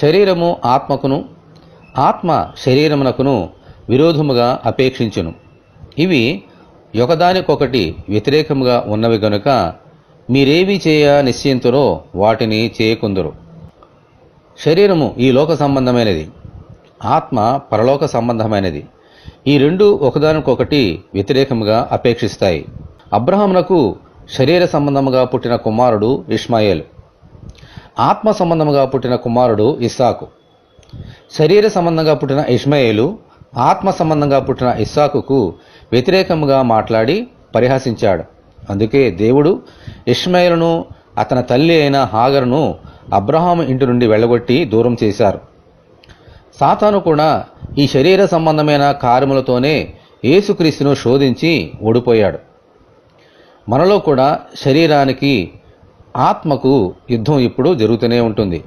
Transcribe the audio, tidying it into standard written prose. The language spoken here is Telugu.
శరీరము ఆత్మకును, ఆత్మ శరీరమునకును విరోధముగా అపేక్షించును. ఇవి ఒకదానికొకటి వ్యతిరేకముగా ఉన్నవి గనుక మీరేవి చేయ నిశ్చయింతురో వాటిని చేయకుందురు. శరీరము ఈ లోక సంబంధమైనది, ఆత్మ పరలోక సంబంధమైనది. ఈ రెండు ఒకదానికొకటి వ్యతిరేకముగా అపేక్షిస్తాయి. అబ్రహామునకు శరీర సంబంధముగా పుట్టిన కుమారుడు ఇష్మాయేలు, ఆత్మ సంబంధముగా పుట్టిన కుమారుడు ఇస్సాకు. శరీర సంబంధంగా పుట్టిన ఇష్మాయేలు ఆత్మ సంబంధంగా పుట్టిన ఇస్సాకుకు వ్యతిరేకముగా మాట్లాడి పరిహాసించాడు. అందుకే దేవుడు ఇష్మాయేలును అతని తల్లి అయిన హాగరును అబ్రహాము ఇంటి నుండి వెళ్ళగొట్టి దూరం చేశారు. సాతాను కూడా ఈ శరీర సంబంధమైన కార్యములతోనే యేసుక్రీస్తును శోధించి ఓడిపోయాడు. మనలో కూడా శరీరానికి ఆత్మకు యుద్ధం ఇప్పుడు జరుగుతూనే ఉంటుంది.